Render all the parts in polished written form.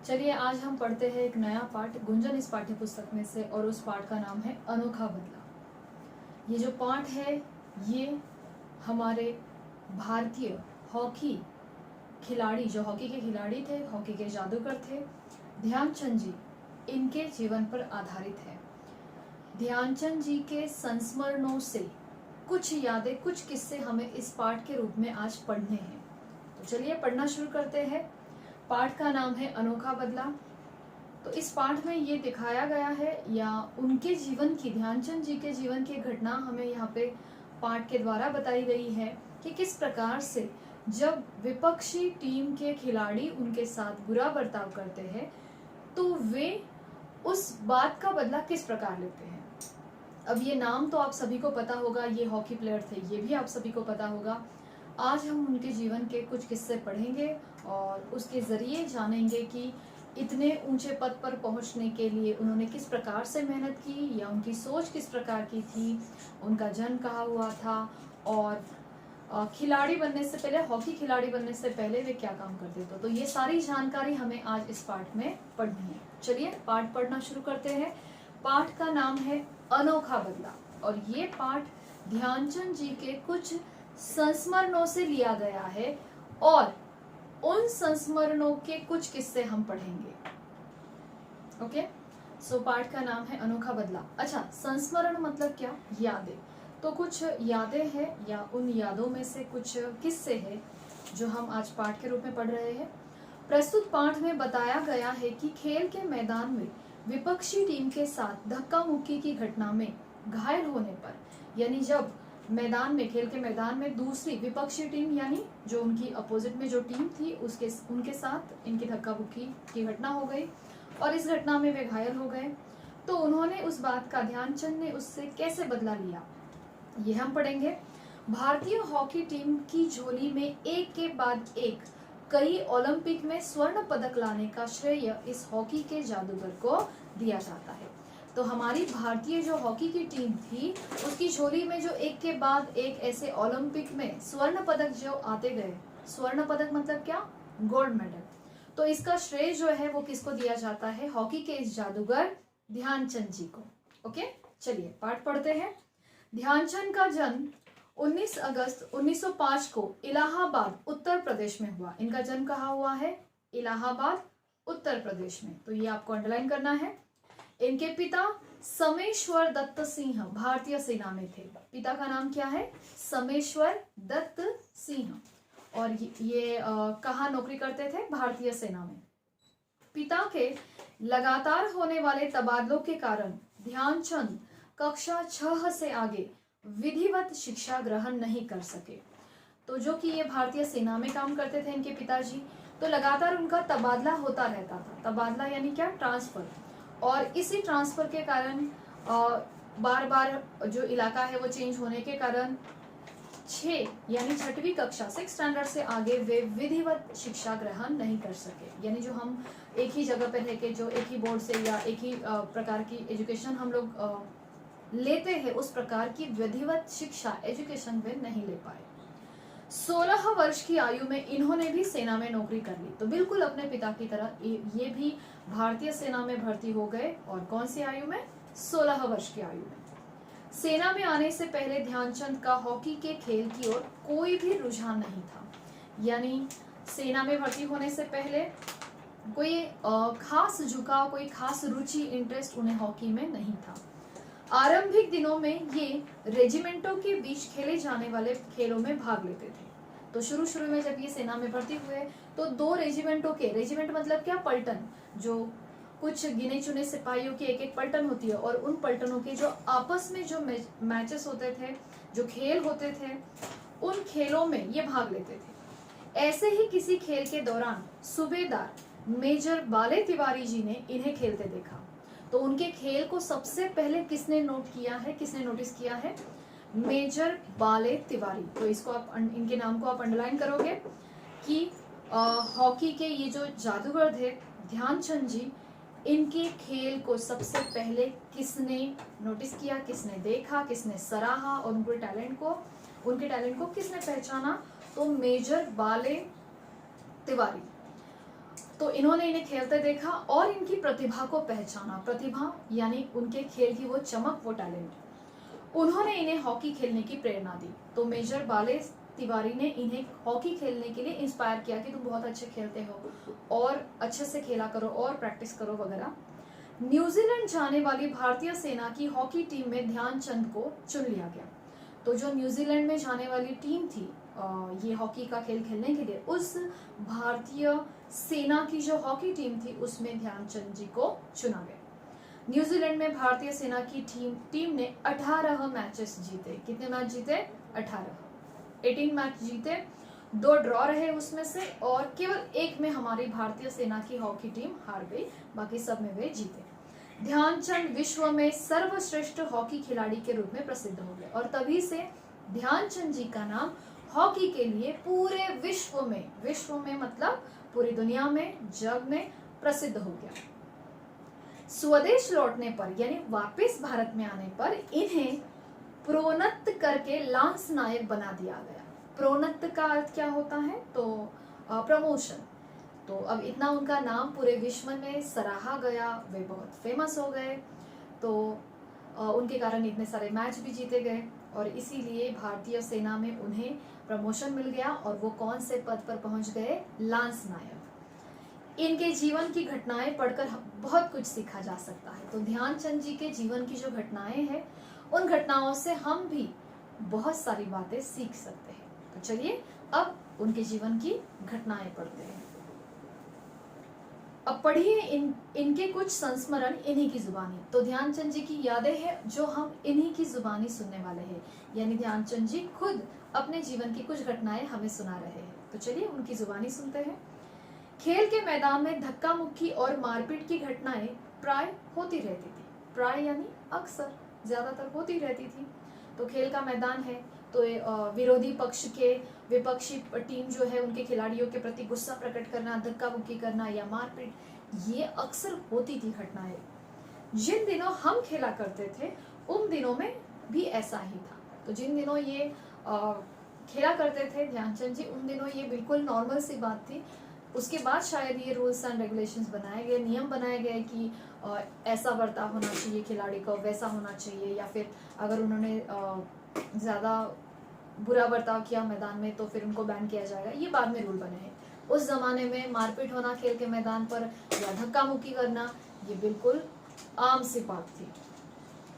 चलिए आज हम पढ़ते हैं एक नया पाठ गुंजन इस पाठ्य पुस्तक में से, और उस पाठ का नाम है अनोखा बदला। ये जो पाठ है ये हमारे भारतीय हॉकी खिलाड़ी, जो हॉकी के खिलाड़ी थे, हॉकी के जादूगर थे, ध्यानचंद जी, इनके जीवन पर आधारित है। ध्यानचंद जी के संस्मरणों से कुछ यादें, कुछ किस्से हमें इस पाठ के रूप में आज पढ़ने हैं। तो चलिए पढ़ना शुरू करते हैं। पाठ का नाम है अनोखा बदला। तो इस पाठ में ये दिखाया गया है, या उनके जीवन की, ध्यानचंद जी के जीवन की घटना हमें यहाँ पे पाठ के द्वारा बताई गई है कि किस प्रकार से जब विपक्षी टीम के खिलाड़ी उनके साथ बुरा बर्ताव करते हैं तो वे उस बात का बदला किस प्रकार लेते हैं। अब ये नाम तो आप सभी को पता होगा, ये हॉकी प्लेयर थे, ये भी आप सभी को पता होगा। आज हम उनके जीवन के कुछ किस्से पढ़ेंगे और उसके ज़रिए जानेंगे कि इतने ऊंचे पद पर पहुंचने के लिए उन्होंने किस प्रकार से मेहनत की, या उनकी सोच किस प्रकार की थी, उनका जन्म कहाँ हुआ था, और खिलाड़ी बनने से पहले, हॉकी खिलाड़ी बनने से पहले वे क्या काम करते थे। तो ये सारी जानकारी हमें आज इस पाठ में पढ़नी है। चलिए पाठ पढ़ना शुरू करते हैं। पाठ का नाम है अनोखा बदला, और ये पाठ ध्यानचंद जी के कुछ संस्मरणों से लिया गया है, और उन संस्मरणों के कुछ किस्से हम पढ़ेंगे। ओके, सो पाठ का नाम है अनोखा बदला। अच्छा, संस्मरण मतलब क्या? यादें। तो कुछ यादें हैं, या उन यादों में से कुछ किस्से हैं जो हम आज पाठ के रूप में पढ़ रहे हैं। प्रस्तुत पाठ में बताया गया है कि खेल के मैदान में विपक्षी टीम के साथ धक्का मुक्की की घटना में घायल होने पर, यानी जब मैदान में, खेल के मैदान में दूसरी विपक्षी टीम, यानी जो उनकी अपोजिट में जो टीम थी उनके साथ इनकी धक्का मुक्की की घटना हो गई और इस घटना में वे घायल हो गए, तो उन्होंने उस बात का, ध्यानचंद ने उससे कैसे बदला लिया, ये हम पढ़ेंगे। भारतीय हॉकी टीम की झोली में एक के बाद एक कई ओलंपिक में स्वर्ण पदक लाने का श्रेय इस हॉकी के जादूगर को दिया जाता है। तो हमारी भारतीय जो हॉकी की टीम थी उसकी झोली में जो एक के बाद एक ऐसे ओलंपिक में स्वर्ण पदक जो आते गए, स्वर्ण पदक मतलब क्या? Gold medal. तो इसका श्रेय जो है वो किसको दिया जाता है? हॉकी के इस जादूगर ध्यानचंद जी को। ओके, चलिए पाठ पढ़ते हैं। ध्यानचंद का जन्म 19 अगस्त 1905 को इलाहाबाद उत्तर प्रदेश में हुआ। इनका जन्म कहाँ हुआ है? इलाहाबाद उत्तर प्रदेश में। तो ये आपको अंडरलाइन करना है। इनके पिता समेश्वर दत्त सिंह भारतीय सेना में थे। पिता का नाम क्या है? समेश्वर दत्त सिंह। और ये कहाँ नौकरी करते थे? भारतीय सेना में। पिता के लगातार होने वाले तबादलों के कारण ध्यानचंद कक्षा 6 से आगे विधिवत शिक्षा ग्रहण नहीं कर सके। तो जो कि ये भारतीय सेना में काम करते थे इनके पिताजी, तो लगातार उनका तबादला होता रहता था। तबादला यानी क्या? ट्रांसफर। और इसी ट्रांसफर के कारण बार बार जो इलाका है वो चेंज होने के कारण 6 यानी 6वीं कक्षा, 6 स्टैंडर्ड से आगे वे विधिवत शिक्षा ग्रहण नहीं कर सके। यानी जो हम एक ही जगह पर रह के, जो एक ही बोर्ड से या एक ही प्रकार की एजुकेशन हम लोग लेते हैं, उस प्रकार की विधिवत शिक्षा, एजुकेशन वे नहीं ले पाए। 16 वर्ष की आयु में इन्होंने भी सेना में नौकरी कर ली। तो बिल्कुल अपने पिता की तरह ये भी भारतीय सेना में भर्ती हो गए। और कौन सी आयु में? 16 वर्ष की आयु में। सेना में आने से पहले ध्यानचंद का हॉकी के खेल की ओर कोई भी रुझान नहीं था। यानी सेना में भर्ती होने से पहले कोई खास झुकाव, कोई खास रुचि, इंटरेस्ट उन्हें हॉकी में नहीं था। आरंभिक दिनों में ये रेजिमेंटों के बीच खेले जाने वाले खेलों में भाग लेते थे। तो शुरू में जब ये सेना में भर्ती हुए तो 2 रेजिमेंटों के, रेजिमेंट मतलब क्या? पलटन। जो कुछ गिने चुने सिपाहियों की एक पलटन होती है, और उन पलटनों के जो आपस में जो मैचेस होते थे, जो खेल होते थे, उन खेलों में ये भाग लेते थे। ऐसे ही किसी खेल के दौरान सूबेदार मेजर बाले तिवारी जी ने इन्हें खेलते देखा। तो उनके खेल को सबसे पहले किसने नोट किया है, किसने नोटिस किया है? मेजर बाले तिवारी। तो इसको आप, इनके नाम को आप अंडरलाइन करोगे कि हॉकी के ये जो जादूगर थे ध्यानचंद जी, इनके खेल को सबसे पहले किसने नोटिस किया, किसने देखा, किसने सराहा, और उनके टैलेंट को किसने पहचाना? तो मेजर बाले तिवारी। तो इन्होंने इन्हें खेलते देखा और इनकी प्रतिभा को पहचाना। प्रतिभा यानी उनके खेल की वो चमक, वो टैलेंट। उन्होंने इन्हें हॉकी खेलने की प्रेरणा दी। तो मेजर बाले तिवारी ने इन्हें हॉकी खेलने के लिए इंस्पायर किया कि तुम बहुत अच्छे खेलते हो और अच्छे से खेला करो और प्रैक्टिस करो वगैरह। न्यूजीलैंड जाने वाली भारतीय सेना की हॉकी टीम में ध्यानचंद को चुन लिया गया। तो जो न्यूजीलैंड में जाने वाली टीम थी ये हॉकी का खेल खेलने के लिए, उस भारतीय सेना की जो हॉकी टीम थी उसमें ध्यानचंद जी को चुना गया। न्यूजीलैंड में भारतीय सेना की टीम ने 18 मैचेस जीते। कितने मैच जीते? 18 मैच जीते, 2 ड्रॉ रहे उसमें से, और केवल एक में हमारी भारतीय सेना की हॉकी टीम हार गई, बाकी सब में वे जीते। ध्यानचंद विश्व में सर्वश्रेष्ठ हॉकी खिलाड़ी के रूप में प्रसिद्ध हो गए और तभी से ध्यानचंद जी का नाम हॉकी के लिए पूरे विश्व में मतलब पूरी दुनिया में, जग में प्रसिद्ध हो गया। स्वदेश लौटने पर यानी वापस भारत में आने पर इन्हें प्रोन्नत करके लांस नायक बना दिया गया। प्रोन्नत का अर्थ क्या होता है? तो प्रमोशन। तो अब इतना उनका नाम पूरे विश्व में सराहा गया, वे बहुत फेमस हो गए, तो उनके कारण इतने सारे मैच भी जीते गए और इसीलिए भारतीय सेना में उन्हें प्रमोशन मिल गया और वो कौन से पद पर पहुंच गए? लांस नायक। इनके जीवन की घटनाएं पढ़कर बहुत कुछ सीखा जा सकता है। तो ध्यानचंद जी के जीवन की जो घटनाएं हैं उन घटनाओं से हम भी बहुत सारी बातें सीख सकते हैं। तो चलिए अब उनके जीवन की घटनाएं पढ़ते हैं। अब पढ़िए इनके कुछ संस्मरण इन्हीं की जुबानी। तो ध्यानचंद जी की यादें हैं जो हम इन्हीं की जुबानी सुनने वाले हैं, यानी ध्यानचंद जी खुद अपने जीवन की कुछ घटनाएं हमें सुना रहे हैं। तो चलिए उनकी जुबानी सुनते हैं। खेल के मैदान में धक्का मुक्की और मारपीट की घटनाएं प्राय होती रहती थी। प्राय यानी अक्सर, ज्यादातर होती रहती थी। तो खेल का मैदान है तो विरोधी पक्ष के विपक्षी टीम जो है उनके खिलाड़ियों के प्रति गुस्सा प्रकट करना, धक्का मुक्की करना या मारपीट, ये अक्सर होती थी घटनाएं। जिन दिनों हम खेला करते थे उन दिनों में भी ऐसा ही था। तो जिन दिनों ये खेला करते थे ध्यानचंद जी, उन दिनों ये बिल्कुल नॉर्मल सी बात थी। उसके बाद शायद ये रूल्स एंड रेगुलेशंस बनाए गए, नियम बनाए गए कि ऐसा बर्ताव होना चाहिए खिलाड़ी को, वैसा होना चाहिए, या फिर अगर उन्होंने ज़्यादा बुरा बर्ताव किया मैदान में तो फिर उनको बैन किया जाएगा। ये बाद में रूल बने हैं। उस जमाने में मारपीट होना खेल के मैदान पर या धक्का मुक्की करना ये बिल्कुल आम सी बात थी।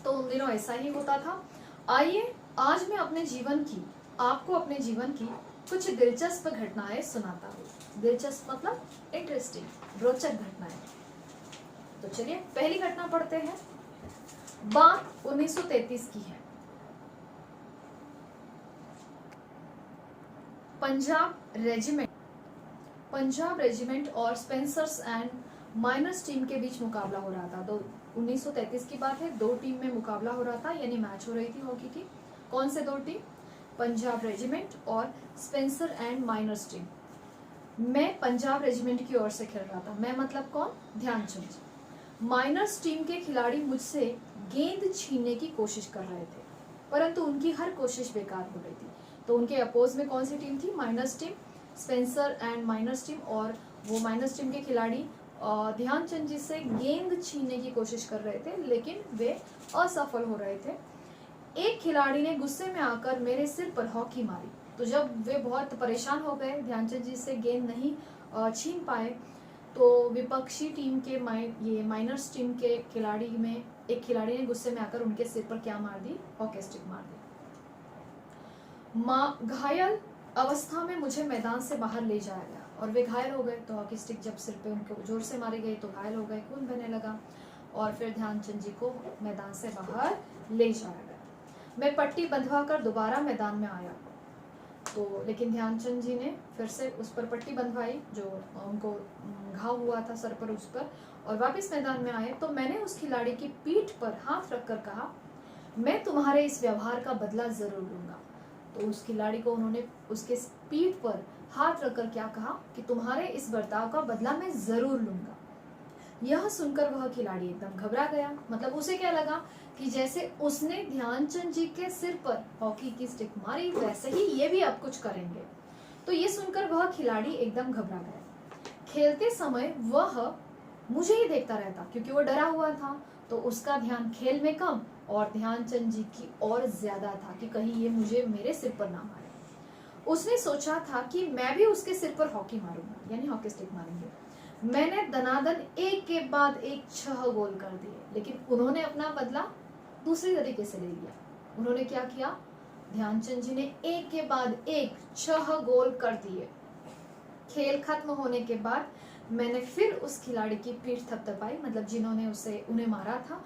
तो उन दिनों ऐसा ही होता था। आइए आज मैं आपको अपने जीवन की कुछ दिलचस्प घटनाएं सुनाता हूँ। दिलचस्प मतलब इंटरेस्टिंग, रोचक घटनाएं। तो चलिए पहली घटना पढ़ते हैं। बात 1933 की है। पंजाब रेजिमेंट और स्पेंसर्स एंड माइनर्स टीम के बीच मुकाबला हो रहा था। तो 1933 की बात है, 2 टीम में मुकाबला हो रहा था, यानी मैच हो रही थी हॉकी की। कौन से 2 टीम? पंजाब रेजिमेंट और स्पेंसर एंड माइनर्स टीम। मैं पंजाब रेजिमेंट की ओर से खेल रहा था। मैं मतलब कौन? ध्यानचंद। माइनर्स टीम के खिलाड़ी मुझसे गेंद छीनने की कोशिश कर रहे थे, परंतु उनकी हर कोशिश बेकार हो गई थी। तो उनके अपोज में कौन सी टीम थी? Miners team, Spencer and miners team. और वो माइनर्स टीम के खिलाड़ी ध्यानचंद जी से गेंद छीनने की कोशिश कर रहे थे, लेकिन वे असफल हो रहे थे। एक खिलाड़ी ने गुस्से में आकर मेरे सिर पर हॉकी मारी। तो जब वे बहुत परेशान हो गए, ध्यानचंद जी से गेंद नहीं छीन पाए, तो विपक्षी टीम के माइनर्स टीम के खिलाड़ी में एक खिलाड़ी ने गुस्से में आकर उनके सिर पर क्या मार दी? हॉकी स्टिक मार दी। घायल अवस्था में मुझे मैदान से बाहर ले जाया गया और वे घायल हो गए। तो हॉकी स्टिक जब सिर पे उनको जोर से मारी गई तो घायल हो गए, खून बहने लगा और फिर ध्यानचंद जी को मैदान से बाहर ले जाया गया। मैं पट्टी बंधवा कर दोबारा मैदान में आया, तो लेकिन ध्यानचंद जी ने फिर से उस पर पट्टी बंधवाई जो उनको घाव हुआ था सर पर, उस पर, और वापस मैदान में आए। तो मैंने उस खिलाड़ी की पीठ पर हाथ रखकर कहा, मैं तुम्हारे इस व्यवहार का बदला जरूर लूंगा। तो उस खिलाड़ी को उन्होंने उसके पीठ पर हाथ रखकर क्या कहा कि तुम्हारे इस बर्ताव का बदला मैं जरूर लूंगा। यह सुनकर वह खिलाड़ी एकदम घबरा गया। मतलब उसे क्या लगा कि जैसे उसने ध्यानचंद जी के सिर पर हॉकी की स्टिक मारी, वैसे ही ये भी अब कुछ करेंगे। तो ये सुनकर वह खिलाड़ी एकदम घबरा गया। खेलते समय वह मुझे ही देखता रहता, क्योंकि वो डरा हुआ था, तो उसका ध्यान खेल में कम और ध्यानचंद जी की और ज्यादा था कि कहीं ये मुझे मेरे सिर पर ना मारे। उसने सोचा था कि मैं भी उसके सिर पर हॉकी मारूंगा, यानी हॉकी स्टिक मारेंगे। मैंने दनादन एक के बाद एक 6 गोल कर दिए, लेकिन उन्होंने अपना बदला दूसरी तरीके से ले लिया। उन्होंने क्या किया, ध्यानचंद जी ने एक के बाद एक 6 गोल कर दिए। खेल खत्म होने के बाद मैंने फिर उस खिलाड़ी की पीठ थपथपाई, मतलब जिन्होंने उन्हें मारा था,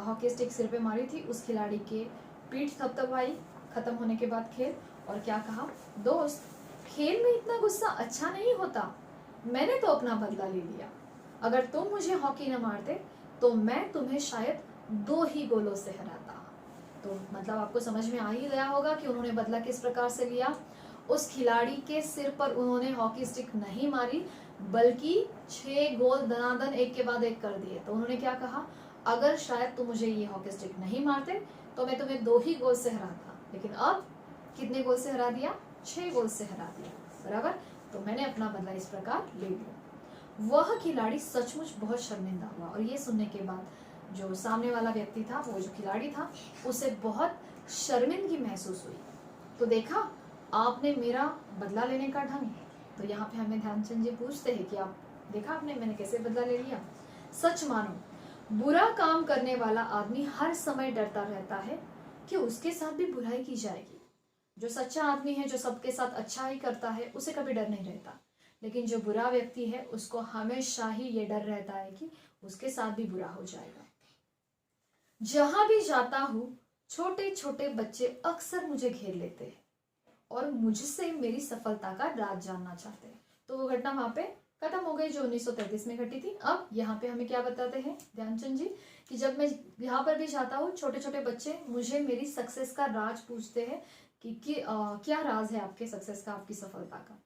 हॉकी स्टिक सिर पे मारी थी, उस खिलाड़ी के पीठ थपथपाई खत्म होने के बाद खेल, और क्या कहा, दोस्त खेल में इतना गुस्सा अच्छा नहीं होता, मैंने तो अपना बदला ले लिया। अगर तुम मुझे हॉकी न मारते तो मैं तुम्हें शायद 2 ही गोलों से हराता। तो मतलब आपको समझ में आ ही गया होगा कि उन्होंने बदला किस प्रकार से लिया। उस खिलाड़ी के सिर पर उन्होंने हॉकी स्टिक नहीं मारी, बल्कि 6 गोल दनादन एक के बाद एक कर दिए। तो उन्होंने क्या कहा, अगर शायद तुम मुझे ये हॉकी स्टिक नहीं मारते तो मैं तुम्हें 2 ही गोल से हराता, लेकिन अब कितने गोल से हरा दिया, 6 गोल से हरा दिया, बराबर। तो मैंने अपना बदला इस प्रकार ले लिया। वह खिलाड़ी सचमुच बहुत शर्मिंदा हुआ, और ये सुनने के बाद जो सामने वाला व्यक्ति था, वो जो खिलाड़ी था, उसे बहुत शर्मिंदगी महसूस हुई। तो देखा आपने मेरा बदला लेने का ढंग। तो यहाँ पे हमें ध्यानचंद जी पूछते हैं कि आप देखा आपने मैंने कैसे बदला ले लिया। सच मानो, बुरा काम करने वाला आदमी हर समय डरता रहता है कि उसके साथ भी बुराई की जाएगी। जो सच्चा आदमी है, जो सबके साथ अच्छा ही करता है, उसे कभी डर नहीं रहता। लेकिन जो बुरा व्यक्ति है, उसको हमेशा ही ये डर रहता है कि उसके साथ भी बुरा हो जाएगा। जहां भी जाता हूं, छोटे छोटे बच्चे अक्सर मुझे घेर लेते हैं और मुझसे मेरी सफलता का राज जानना चाहते हैं। तो वो घटना वहां पे खत्म हो गई जो 1933 में घटी थी। अब यहाँ पे हमें क्या बताते हैं ध्यानचंद जी कि जब मैं यहाँ पर भी जाता हूँ, छोटे छोटे बच्चे मुझे मेरी सक्सेस का राज पूछते हैं कि क्या राज है आपके सक्सेस का, आपकी सफलता का।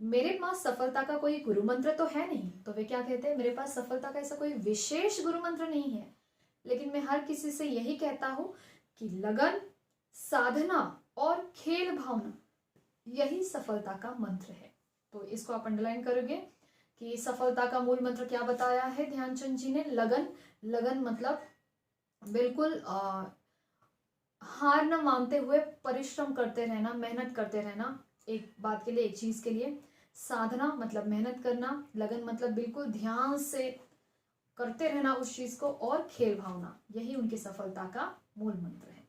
मेरे पास सफलता का कोई गुरु मंत्र तो है नहीं, तो वे क्या कहते हैं, मेरे पास सफलता का ऐसा कोई विशेष गुरु मंत्र नहीं है, लेकिन मैं हर किसी से यही कहता हूं कि लगन, साधना और खेल भावना, यही सफलता का मंत्र है। तो इसको आप अंडरलाइन करोगे कि सफलता का मूल मंत्र क्या बताया है ध्यानचंद जी ने, लगन। लगन मतलब बिल्कुल हार न मानते हुए परिश्रम करते रहना, मेहनत करते रहना एक बात के लिए, एक चीज के लिए। साधना मतलब मेहनत करना, लगन मतलब बिल्कुल ध्यान से करते रहना उस चीज को, और खेल भावना, यही उनकी सफलता का मूल मंत्र है।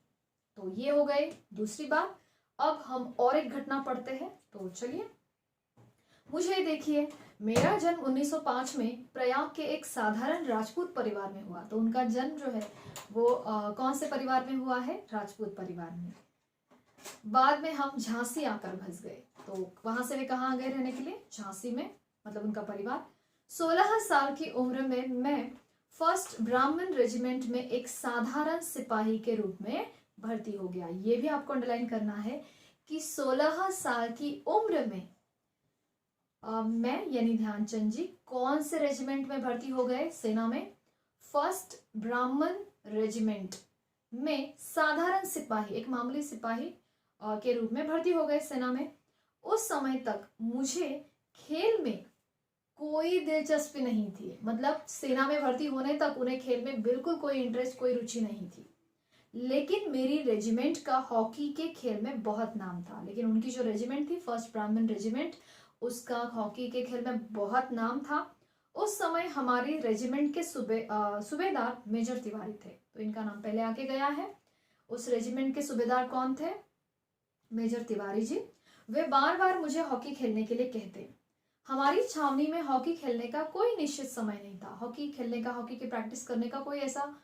तो ये हो गए दूसरी बात। अब हम और एक घटना पढ़ते हैं, तो चलिए। मुझे देखिए, मेरा जन्म 1905 में प्रयाग के एक साधारण राजपूत परिवार में हुआ। तो उनका जन्म जो है वो कौन से परिवार में हुआ है, राजपूत परिवार में। बाद में हम झांसी आकर बस गए, तो वहां से वे कहाँ गए रहने के लिए, झांसी में, मतलब उनका परिवार। 16 साल की उम्र में मैं फर्स्ट ब्राह्मण रेजिमेंट में एक साधारण सिपाही के रूप में भर्ती हो गया। ये भी आपको अंडरलाइन करना है कि 16 साल की उम्र में मैं यानी ध्यानचंद जी कौन से रेजिमेंट में भर्ती हो गए, सेना में, फर्स्ट ब्राह्मण रेजिमेंट में साधारण सिपाही, एक मामूली सिपाही के रूप में भर्ती हो गए सेना में। उस समय तक मुझे खेल में कोई दिलचस्पी नहीं थी, मतलब सेना में भर्ती होने तक उन्हें खेल में बिल्कुल कोई इंटरेस्ट, कोई रुचि नहीं थी। लेकिन मेरी रेजिमेंट का हॉकी के खेल में बहुत नाम था। लेकिन उनकी जो रेजिमेंट थी, फर्स्ट ब्राह्मण रेजिमेंट, उसका हॉकी के खेल में बहुत नाम था। उस समय हमारी रेजिमेंट के सूबेदार मेजर तिवारी थे, तो इनका नाम पहले आके गया है। उस रेजिमेंट के सूबेदार कौन थे, मेजर तिवारी जी। वे बार बार मुझे हॉकी खेलने के लिए कहते। हमारी छावनी में हॉकी खेलने का कोई निश्चित समय नहीं था। हॉकी खेलने का, हॉकी की प्रैक्टिस करने का कोई ऐसा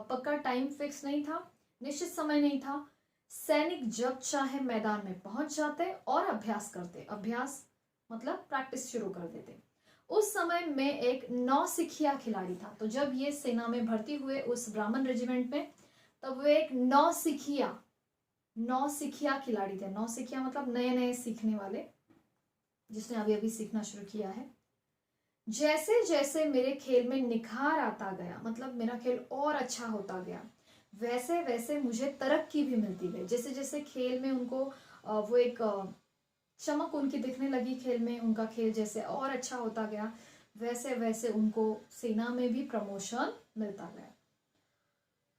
पक्का टाइम फिक्स नहीं था, निश्चित समय नहीं था। सैनिक जब चाहे मैदान में पहुंच जाते और अभ्यास करते। अभ्यास मतलब प्रैक्टिस शुरू कर देते। उस समय मैं एक नौसिखिया खिलाड़ी था। तो जब ये सेना में भर्ती हुए उस ब्राह्मण रेजिमेंट में, तब वे एक नौसिखिया खिलाड़ी थे। नौसिखिया मतलब नए नए सीखने वाले, जिसने अभी अभी सीखना शुरू किया है। जैसे जैसे मेरे खेल में निखार आता गया, मतलब मेरा खेल और अच्छा होता गया, वैसे वैसे मुझे तरक्की भी मिलती गई। जैसे जैसे खेल में उनको वो एक चमक उनकी दिखने लगी, खेल में उनका खेल जैसे और अच्छा होता गया, वैसे वैसे उनको सेना में भी प्रमोशन मिलता गया।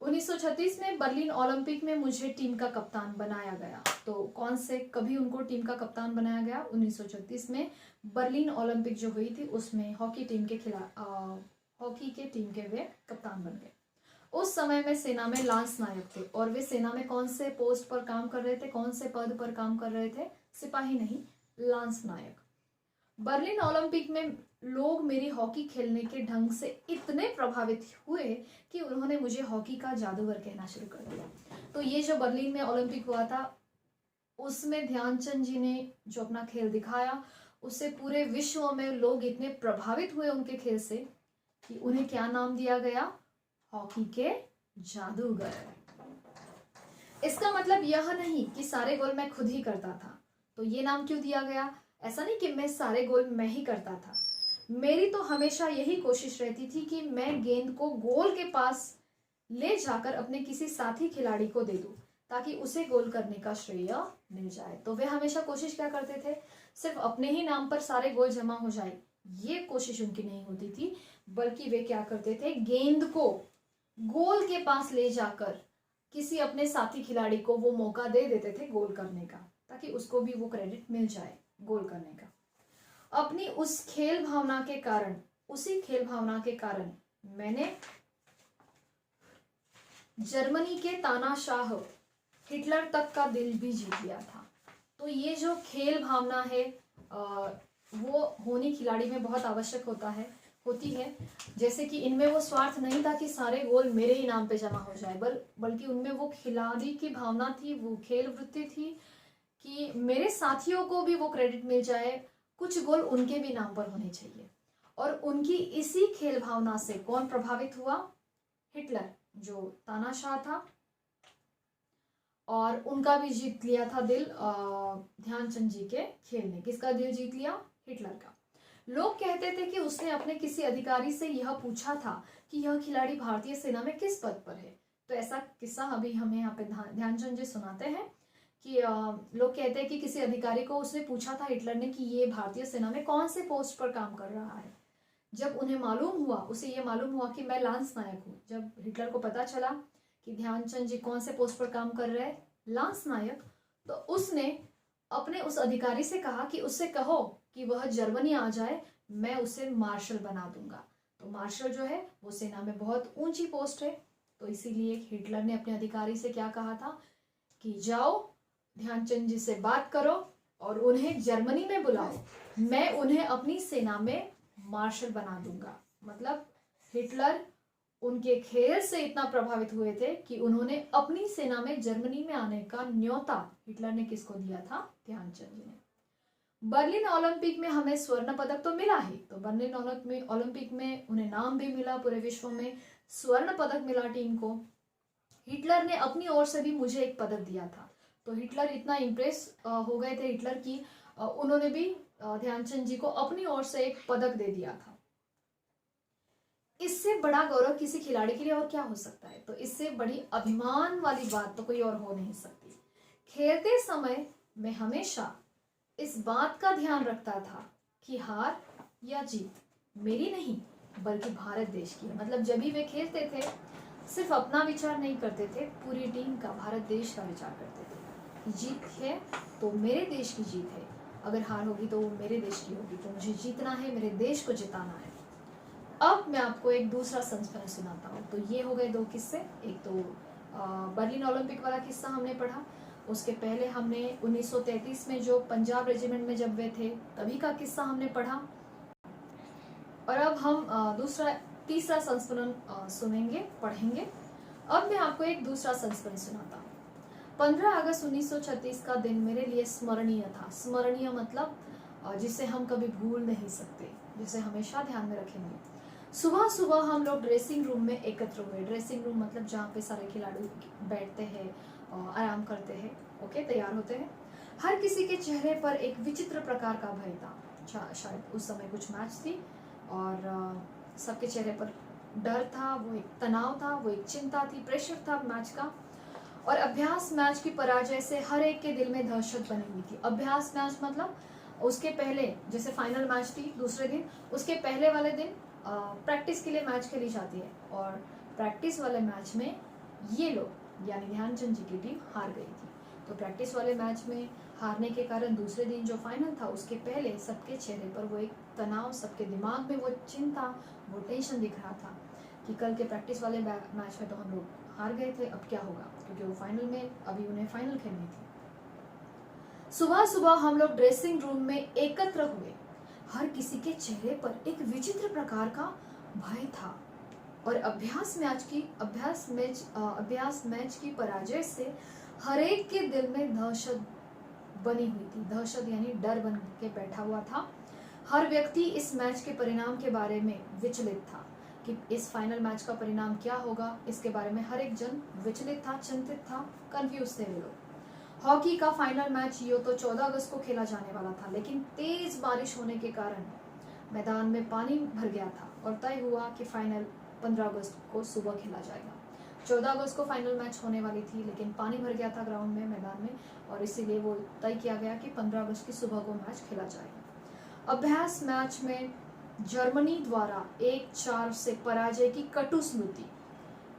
1936 में बर्लिन ओलंपिक में मुझे टीम का कप्तान बनाया गया। तो कौन से कभी उनको टीम का कप्तान बनाया गया? 1936 में बर्लिन ओलंपिक जो हुई थी उसमें हॉकी के टीम के वे कप्तान बन गए। उस समय में सेना में लांस नायक थे और वे सेना में कौन से पोस्ट पर काम कर रहे थे, कौन से पद पर काम कर रहे थे? सिपाही नहीं, लांस नायक। बर्लिन ओलंपिक में लोग मेरी हॉकी खेलने के ढंग से इतने प्रभावित हुए कि उन्होंने मुझे हॉकी का जादूगर कहना शुरू कर दिया। तो ये जो बर्लिन में ओलंपिक हुआ था उसमें ध्यानचंद जी ने जो अपना खेल दिखाया उससे पूरे विश्व में लोग इतने प्रभावित हुए उनके खेल से कि उन्हें क्या नाम दिया गया? हॉकी के जादूगर। इसका मतलब यह नहीं कि सारे गोल मैं खुद ही करता था। तो ये नाम क्यों दिया गया? ऐसा नहीं कि मैं सारे गोल मैं ही करता था। मेरी तो हमेशा यही कोशिश रहती थी कि मैं गेंद को गोल के पास ले जाकर अपने किसी साथी खिलाड़ी को दे दूं ताकि उसे गोल करने का श्रेय मिल जाए। तो वे हमेशा कोशिश क्या करते थे? सिर्फ अपने ही नाम पर सारे गोल जमा हो जाए, ये कोशिश उनकी नहीं होती थी, बल्कि वे क्या करते थे? गेंद को गोल के पास ले जाकर किसी अपने साथी खिलाड़ी को वो मौका दे देते थे गोल करने का, ताकि उसको भी वो क्रेडिट मिल जाए गोल करने का। अपनी उसी खेल भावना के कारण मैंने जर्मनी के तानाशाह हिटलर तक का दिल भी जीत लिया था। तो ये जो खेल भावना है वो होनी खिलाड़ी में बहुत आवश्यक होती है। जैसे कि इनमें वो स्वार्थ नहीं था कि सारे गोल मेरे ही नाम पे जमा हो जाए, बल्कि उनमें वो खिलाड़ी की भावना थी, वो खेल वृत्ति थी कि मेरे साथियों को भी वो क्रेडिट मिल जाए, कुछ गोल उनके भी नाम पर होने चाहिए। और उनकी इसी खेल भावना से कौन प्रभावित हुआ? हिटलर, जो तानाशाह था, और उनका भी जीत लिया था दिल ध्यानचंद जी के खेल ने। किसका दिल जीत लिया? हिटलर का। लोग कहते थे कि उसने अपने किसी अधिकारी से यह पूछा था कि यह खिलाड़ी भारतीय सेना में किस पद पर है। तो ऐसा किस्सा अभी हमें यहाँ पे ध्यानचंद जी सुनाते हैं कि लोग कहते हैं कि किसी अधिकारी को उसने पूछा था हिटलर ने कि ये भारतीय सेना में कौन से पोस्ट पर काम कर रहा है। जब उसे ये मालूम हुआ कि मैं लांस नायक हूँ, जब हिटलर को पता चला कि ध्यानचंद जी कौन से पोस्ट पर काम कर रहे हैं, लांस नायक, तो उसने अपने उस अधिकारी से कहा कि उससे कहो कि वह जर्मनी आ जाए, मैं उसे मार्शल बना दूंगा। तो मार्शल जो है वो सेना में बहुत ऊंची पोस्ट है। तो इसीलिए हिटलर ने अपने अधिकारी से क्या कहा था कि जाओ ध्यानचंद जी से बात करो और उन्हें जर्मनी में बुलाओ, मैं उन्हें अपनी सेना में मार्शल बना दूंगा। मतलब हिटलर उनके खेल से इतना प्रभावित हुए थे कि उन्होंने अपनी सेना में जर्मनी में आने का न्योता हिटलर ने किसको दिया था? ध्यानचंद जी ने। बर्लिन ओलंपिक में हमें स्वर्ण पदक तो मिला ही, तो बर्लिन ओलंपिक में उन्हें नाम भी मिला, पूरे विश्व में स्वर्ण पदक मिला टीम को। हिटलर ने अपनी ओर से भी मुझे एक पदक दिया था। तो हिटलर इतना इम्प्रेस हो गए थे हिटलर की, उन्होंने भी ध्यानचंद जी को अपनी ओर से एक पदक दे दिया था। इससे बड़ा गौरव किसी खिलाड़ी के लिए और क्या हो सकता है? तो इससे बड़ी अभिमान वाली बात तो कोई और हो नहीं सकती। खेलते समय मैं हमेशा इस बात का ध्यान रखता था कि हार या जीत मेरी नहीं बल्कि भारत देश की है। मतलब जब भी वे खेलते थे सिर्फ अपना विचार नहीं करते थे, पूरी टीम का, भारत देश का विचार करते थे। जीत है तो मेरे देश की जीत है, अगर हार होगी तो वो मेरे देश की होगी। तो मुझे जीतना है, मेरे देश को जिताना है। अब मैं आपको एक दूसरा संस्मरण सुनाता हूँ। तो ये हो गए दो किस्से। एक तो बर्लिन ओलंपिक वाला किस्सा हमने पढ़ा, उसके पहले हमने 1933 में जो पंजाब रेजिमेंट में जब वे थे तभी का किस्सा हमने पढ़ा। और अब हम तीसरा संस्मरण पढ़ेंगे। अब मैं आपको एक दूसरा संस्मरण सुनाता हूँ। 15 अगस्त 1936 का दिन मेरे लिए स्मरणीय था। स्मरणीय मतलब जिसे हम कभी भूल नहीं सकते, जिसे हमेशा ध्यान में रखेंगे। सुबह सुबह हम लोग ड्रेसिंग रूम में एकत्र हुए। ड्रेसिंग रूम मतलब जहाँ पे सारे खिलाड़ी बैठते हैं, आराम करते हैं, ओके, तैयार होते हैं। हर किसी के चेहरे पर एक विचित्र प्रकार का भय था। शायद उस समय कुछ मैच थी और सबके चेहरे पर डर था, वो एक तनाव था, वो एक चिंता थी, प्रेशर था मैच का। और अभ्यास मैच की पराजय से हर एक के दिल में दहशत बनी हुई थी। अभ्यास मैच मतलब उसके पहले जैसे फाइनल मैच थी दूसरे दिन, उसके पहले वाले दिन प्रैक्टिस के लिए मैच खेली जाती है, और प्रैक्टिस वाले मैच में ये लोग यानी ध्यानचंद जी की टीम हार गई थी। तो प्रैक्टिस वाले मैच में हारने के कारण दूसरे दिन जो फाइनल था उसके पहले सबके चेहरे पर वो एक तनाव, सबके दिमाग में वो चिंता, वो टेंशन दिख रहा था कि कल के प्रैक्टिस वाले मैच में तो हम लोग हार गए थे, अब क्या होगा, क्योंकि वो फाइनल में अभी उन्हें फाइनल खेलनी थी। सुबह सुबह हम लोग ड्रेसिंग रूम में एकत्र हुए। हर किसी के चेहरे पर एक विचित्र प्रकार का भय था, और अभ्यास मैच की पराजय से हरेक के दिल में दहशत बनी हुई थी। दहशत यानी डर बन के बैठा हुआ था। हर व्यक्ति इस मैच के परिणाम के बारे में विचलित था कि इस फाइनल मैच का परिणाम क्या होगा, इसके बारे में हर एक जन विचलित था, चिंतित था, कंफ्यूज थे वे लोग। हॉकी का फाइनल मैच यो तो 14 अगस्त को खेला जाने वाला था, लेकिन तेज बारिश होने के कारण मैदान में पानी भर गया था और तय हुआ कि फाइनल 15 अगस्त को सुबह खेला जाएगा। 14 अगस्त को फाइनल मैच होने वाली थी, लेकिन पानी भर गया था ग्राउंड में, मैदान में, और इसीलिए वो तय किया गया कि 15 अगस्त की सुबह को मैच खेला जाएगा। अभ्यास मैच में जर्मनी द्वारा 1-4 से पराजय की कटु स्मृति,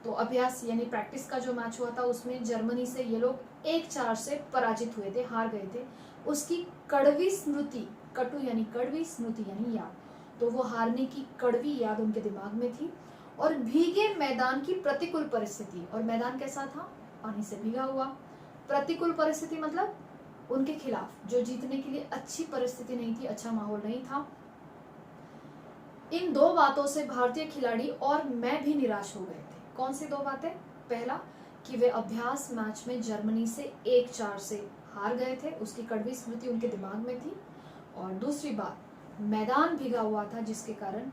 तो अभ्यास यानी प्रैक्टिस का जो मैच हुआ था उसमें जर्मनी से ये लोग 1-4 से पराजित हुए थे, हार गए थे, उसकी कड़वी स्मृति, कटु यानी कड़वी, स्मृति यानी याद, तो वो हारने की कड़वी याद उनके दिमाग में थी। और भीगे मैदान की प्रतिकूल परिस्थिति, और मैदान कैसा था, पानी से भीगा हुआ। प्रतिकूल परिस्थिति मतलब उनके खिलाफ, जो जीतने के लिए अच्छी परिस्थिति नहीं थी, अच्छा माहौल नहीं था। इन दो बातों से भारतीय खिलाड़ी और मैं भी निराश हो गए थे। कौन सी दो बातें? पहला कि वे अभ्यास मैच में जर्मनी से 1-4 से हार गए थे, उसकी कड़वी स्मृति उनके दिमाग में थी, और दूसरी बात मैदान भीगा हुआ था जिसके कारण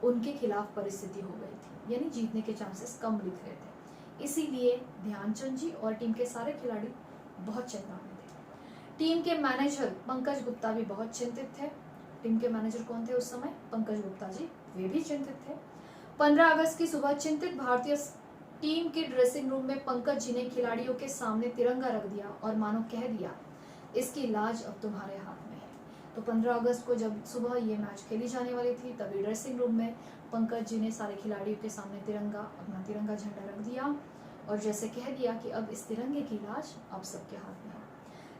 उनके खिलाफ परिस्थिति हो गई थी, यानी जीतने के चांसेस कम दिख रहे थे। इसीलिए ध्यानचंद जी और टीम के सारे खिलाड़ी बहुत चिंता में थे। टीम के मैनेजर पंकज गुप्ता भी बहुत चिंतित थे। टीम के मैनेजर कौन थे उस समय? पंकज गुप्ता जी, वे भी चिंतित थे। 15 अगस्त की सुबह चिंतित भारतीय टीम के ड्रेसिंग रूम में पंकज जी ने खिलाड़ियों के सामने तिरंगा रख दिया और मानो कह दिया, इसकी लाज अब तुम्हारे हाथ में है। तो 15 अगस्त को जब सुबह ये मैच खेली जाने वाली थी, तभी ड्रेसिंग रूम में पंकज जी ने सारे खिलाड़ियों के सामने अपना तिरंगा झंडा रख दिया और जैसे कह दिया कि अब इस तिरंगे की लाज अब सबके हाथ में है।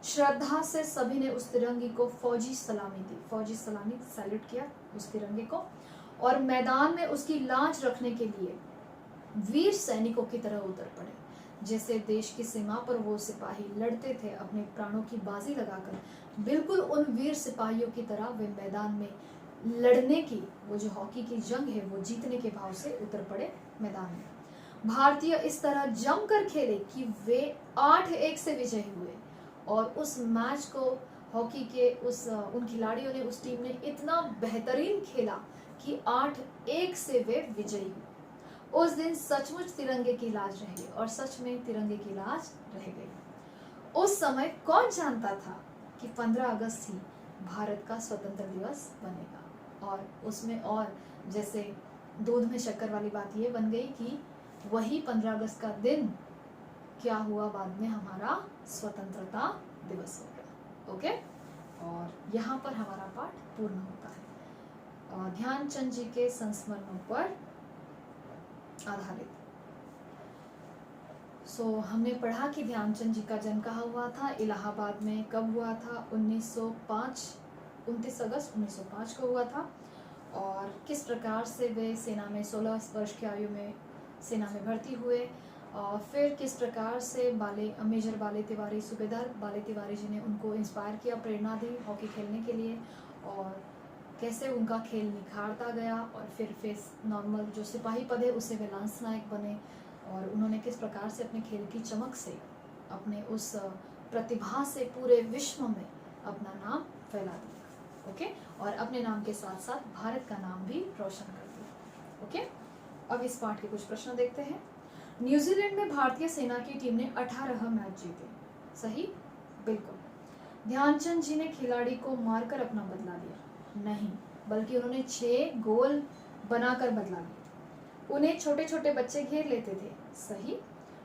श्रद्धा से सभी ने उस तिरंगे को फौजी सलामी दी, फौजी सलामी, सैल्यूट किया उस तिरंगे को, और मैदान में उसकी लाज रखने के लिए वीर सैनिकों की तरह उतर पड़े। जैसे देश की सीमा पर वो सिपाही लड़ते थे अपने प्राणों की बाजी लगाकर, बिल्कुल उन वीर सिपाहियों की तरह वे मैदान में लड़ने की, वो जो हॉकी की जंग है वो जीतने के भाव से उतर पड़े मैदान में। भारतीय इस तरह जमकर खेले कि वे 8-1 से विजयी हुए, और उस मैच को हॉकी के उन खिलाड़ियों ने, उस टीम ने इतना बेहतरीन खेला कि 8-1 से वे विजयी हुए। उस दिन सचमुच तिरंगे की लाज रह गई, और सच में तिरंगे की लाज रह गई। उस समय कौन जानता था कि 15 अगस्त ही भारत का स्वतंत्र दिवस बनेगा, और उसमें और जैसे दूध में शक्कर वाली बात ये बन गई कि वही 15 अगस्त का दिन क्या हुआ बाद में, हमारा स्वतंत्रता दिवस हो गया। ओके, और यहाँ पर हमारा पाठ पूर्ण होता है ध्यानचंद जी के संस्मरणों पर आधारित। हमने पढ़ा कि ध्यानचंद जी का जन्म कहाँ हुआ था, इलाहाबाद में। कब हुआ था? 29 अगस्त 1905 को हुआ था। और किस प्रकार से वे सेना में 16 वर्ष की आयु में सेना में भर्ती हुए, और फिर किस प्रकार से मेजर बाले तिवारी, सूबेदार बाले तिवारी जी ने उनको इंस्पायर किया, प्रेरणा दी हॉकी खेलने के लिए, और कैसे उनका खेल निखारता गया, और फिर नॉर्मल जो सिपाही पद है उससे वे लांस नायक बने, और उन्होंने किस प्रकार से अपने खेल की चमक से, अपने उस प्रतिभा से पूरे विश्व में अपना नाम फैला दिया। ओके, और अपने नाम के साथ साथ भारत का नाम भी रोशन कर दिया। ओके, अब इस पाठ के कुछ प्रश्न देखते हैं। न्यूजीलैंड में भारतीय सेना की टीम ने 18 मैच जीते। सही? बिल्कुल। ध्यानचंद जी ने खिलाड़ी को मारकर अपना बदला लिया? नहीं, बल्कि उन्होंने 6 गोल बनाकर बदला लिया। उन्हें छोटे छोटे बच्चे घेर लेते थे। सही।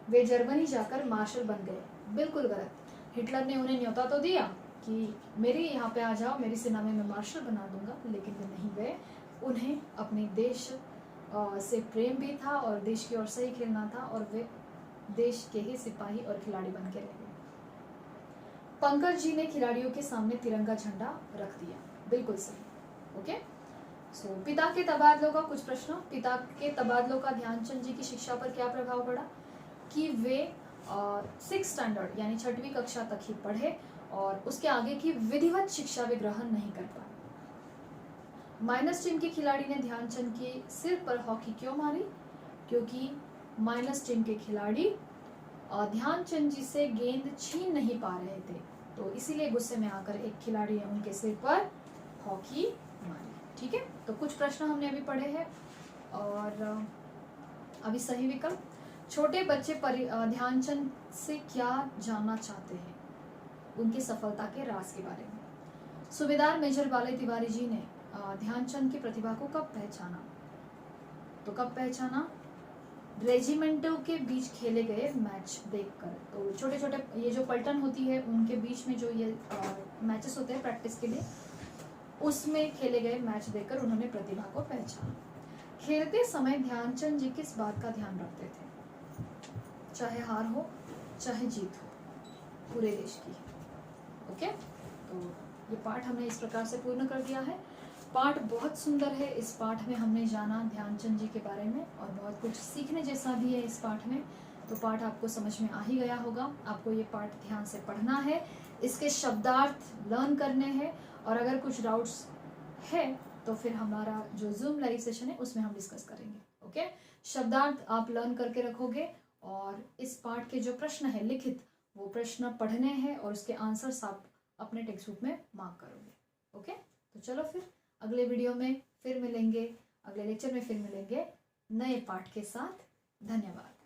वे जर्मनी जाकर मार्शल बन गए? बिल्कुल गलत। हिटलर ने उन्हें न्योता तो दिया कि मेरे यहाँ पे आ जाओ, मेरी सेना में मैं मार्शल बना दूंगा, लेकिन वे नहीं गए। उन्हें अपने देश से प्रेम भी था और देश की ओर से ही खेलना था, और वे देश के ही सिपाही और खिलाड़ी बन के रह गए। पंकज जी ने खिलाड़ियों के सामने तिरंगा झंडा रख दिया, बिल्कुल सही। ओके, सो पिता के तबादलों का कुछ प्रश्न। पिता के तबादलों का ध्यानचंद जी की शिक्षा पर क्या प्रभाव पड़ा? कि वे 6th स्टैंडर्ड यानी 6वीं कक्षा तक ही पढ़े और उसके आगे की विधिवत शिक्षा वे ग्रहण नहीं कर पाए। माइनस टीम के खिलाड़ी ने ध्यानचंद के सिर पर हॉकी क्यों मारी? क्योंकि माइनस टीम के खिलाड़ी ध्यानचंद जी से गेंद छीन नहीं पा रहे थे, तो इसीलिए गुस्से में आकर एक खिलाड़ी ने उनके सिर पर हॉकी मारी। ठीक है, तो कुछ प्रश्न हमने अभी पढ़े हैं। और अभी सही विकल्प, छोटे बच्चे ध्यानचंद से क्या जानना चाहते हैं? उनकी सफलता के राज के बारे में। सूबेदार मेजर बाले तिवारी जी ने ध्यानचंद की प्रतिभा को कब पहचाना? तो कब पहचाना? रेजिमेंटों के बीच खेले गए मैच देखकर। तो छोटे छोटे ये जो पलटन होती है उनके बीच में जो ये मैचेस होते हैं प्रैक्टिस के लिए, उसमें खेले गए मैच देखकर उन्होंने प्रतिभा को पहचाना। खेलते समय ध्यानचंद जी किस बात का ध्यान रखते थे? चाहे हार हो चाहे जीत हो, पूरे देश की। ओके, तो ये पाठ हमने इस प्रकार से पूर्ण कर दिया है। पाठ बहुत सुंदर है। इस पाठ में हमने जाना ध्यानचंद जी के बारे में और बहुत कुछ सीखने जैसा भी है इस पाठ में। तो पाठ आपको समझ में आ ही गया होगा। आपको ये पाठ ध्यान से पढ़ना है, इसके शब्दार्थ लर्न करने हैं, और अगर कुछ डाउट्स है तो फिर हमारा जो जूम लाइव सेशन है उसमें हम डिस्कस करेंगे। ओके, शब्दार्थ आप लर्न करके रखोगे और इस पाठ के जो प्रश्न है लिखित, वो प्रश्न पढ़ने हैं और उसके आंसर्स आप अपने टेक्स्ट बुक में मार्क करोगे। ओके, तो चलो फिर अगले वीडियो में फिर मिलेंगे, अगले लेक्चर में फिर मिलेंगे नए पाठ के साथ। धन्यवाद।